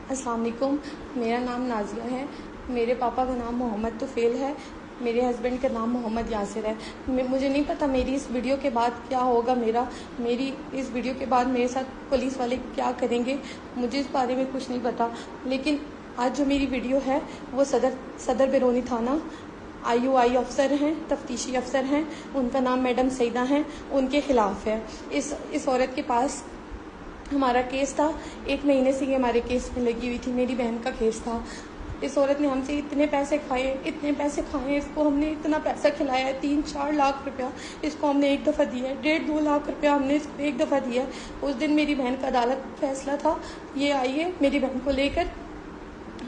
السلام علیکم، میرا نام نازیہ ہے۔ میرے پاپا کا نام محمد طفیل ہے، میرے ہسبینڈ کا نام محمد یاسر ہے۔ مجھے نہیں پتہ میری اس ویڈیو کے بعد کیا ہوگا، میری اس ویڈیو کے بعد میرے ساتھ پولیس والے کیا کریں گے، مجھے اس بارے میں کچھ نہیں پتہ۔ لیکن آج جو میری ویڈیو ہے وہ صدر بیرونی تھانہ IUI افسر ہیں، تفتیشی افسر ہیں، ان کا نام میڈم سعیدہ ہیں، ان کے خلاف ہے۔ اس عورت کے پاس ہمارا کیس تھا، 1 مہینے سے یہ ہمارے کیس میں لگی ہوئی تھی، میری بہن کا کیس تھا۔ اس عورت نے ہم سے اتنے پیسے کھائے، اس کو ہم نے اتنا پیسہ کھلایا ہے، 3-4 لاکھ روپیہ اس کو ہم نے ایک دفعہ دیا ہے، 1.5-2 لاکھ روپیہ ہم نے اس کو ایک دفعہ دیا ہے۔ اس دن میری بہن کا عدالت فیصلہ تھا، یہ آئی ہے میری بہن کو لے کر،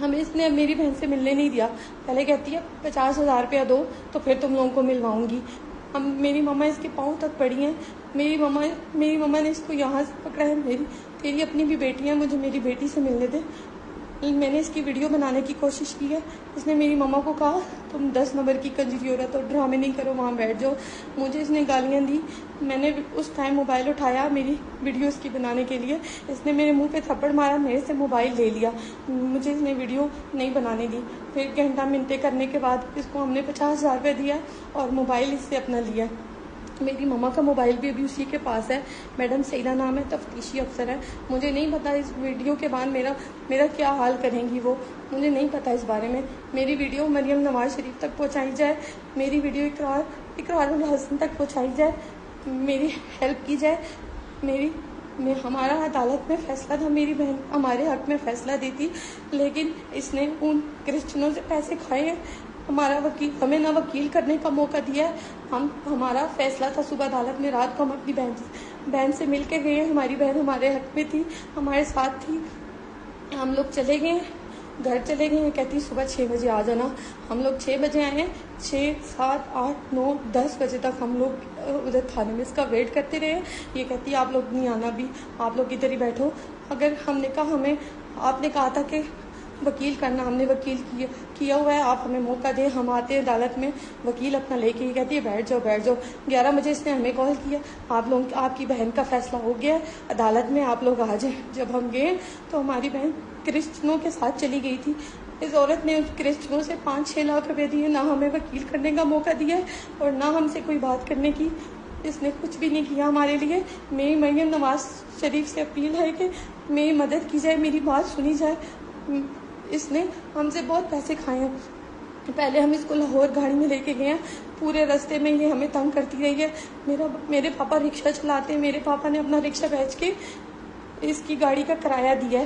ہمیں اس نے میری بہن سے ملنے نہیں دیا۔ پہلے کہتی ہے 50,000 روپیہ دو تو پھر تم لوگوں کو ملواؤں گی۔ میری مما اس کے پاؤں تک پڑی ہیں، میری مما نے اس کو یہاں سے پکڑا ہے، تیری اپنی بھی بیٹی ہے، مجھے میری بیٹی سے ملنے دے۔ میں نے اس کی ویڈیو بنانے کی کوشش کی ہے، اس نے میری مما کو کہا تم 10 نمبر کی کنجری عورت ہو، ڈرامے نہیں کرو، وہاں بیٹھ جاؤ۔ مجھے اس نے گالیاں دی، میں نے اس ٹائم موبائل اٹھایا میری ویڈیو اس کی بنانے کے لیے، اس نے میرے منہ پہ تھپڑ مارا، میرے سے موبائل لے لیا، مجھے اس نے ویڈیو نہیں بنانے دی۔ پھر گھنٹہ منٹیں کرنے کے بعد اس کو ہم نے 50,000 روپے دیا اور موبائل اس سے اپنا لیا۔ میری مما کا موبائل بھی ابھی اسی کے پاس ہے، میڈم سعیدہ نام ہے، تفتیشی افسر ہے۔ مجھے نہیں پتا اس ویڈیو کے بعد میرا کیا حال کریں گی وہ، مجھے نہیں پتا اس بارے میں۔ میری ویڈیو مریم نواز شریف تک پہنچائی جائے، میری ویڈیو اقرار الحسن تک پہنچائی جائے، میری ہیلپ کی جائے۔ ہمارا عدالت میں فیصلہ تھا، میری بہن ہمارے حق میں فیصلہ دیتی، لیکن اس نے ان کرسچنوں سے پیسے کھائے ہیں۔ ہمیں نہ وکیل کرنے کا موقع دیا ہے۔ ہمارا فیصلہ تھا صبح عدالت میں، رات کو ہم اپنی بہن سے مل کے گئے ہیں، ہماری بہن ہمارے حق میں تھی، ہمارے ساتھ تھی۔ ہم لوگ چلے گئے، گھر چلے گئے ہیں، کہتی صبح 6 بجے آ جانا۔ ہم لوگ 6 بجے آئے ہیں، 6, 7, 8, 9, 10 بجے تک ہم لوگ ادھر تھانے میں اس کا ویٹ کرتے رہے۔ یہ کہتی آپ لوگ نہیں آنا، بھی آپ لوگ ادھر ہی بیٹھو۔ اگر ہم نے کہا آپ نے کہا تھا کہ وکیل کرنا، ہم نے وکیل کیا ہوا ہے، آپ ہمیں موقع دیں، ہم آتے ہیں عدالت میں وکیل اپنا لے کے۔ یہ کہتی ہے بیٹھ جاؤ۔ 11 بجے اس نے ہمیں کال کیا، آپ کی بہن کا فیصلہ ہو گیا ہے عدالت میں، آپ لوگ آ جائیں۔ جب ہم گئے تو ہماری بہن کرسچنوں کے ساتھ چلی گئی تھی۔ اس عورت نے کرسچنوں سے 5-6 لاکھ روپے دیے، نہ ہمیں وکیل کرنے کا موقع دیا ہے اور نہ ہم سے کوئی بات کرنے کی، اس نے کچھ بھی نہیں کیا ہمارے لیے۔ میری مریم نواز شریف سے اپیل ہے کہ میری مدد کی جائے، میری بات سنی جائے۔ اس نے ہم سے بہت پیسے کھائے ہیں۔ پہلے ہم اس کو لاہور گاڑی میں لے کے گئے ہیں، پورے راستے میں یہ ہمیں تنگ کرتی رہی ہے۔ میرے پاپا رکشہ چلاتے ہیں، میرے پاپا نے اپنا رکشہ بیچ کے اس کی گاڑی کا کرایہ دیا ہے۔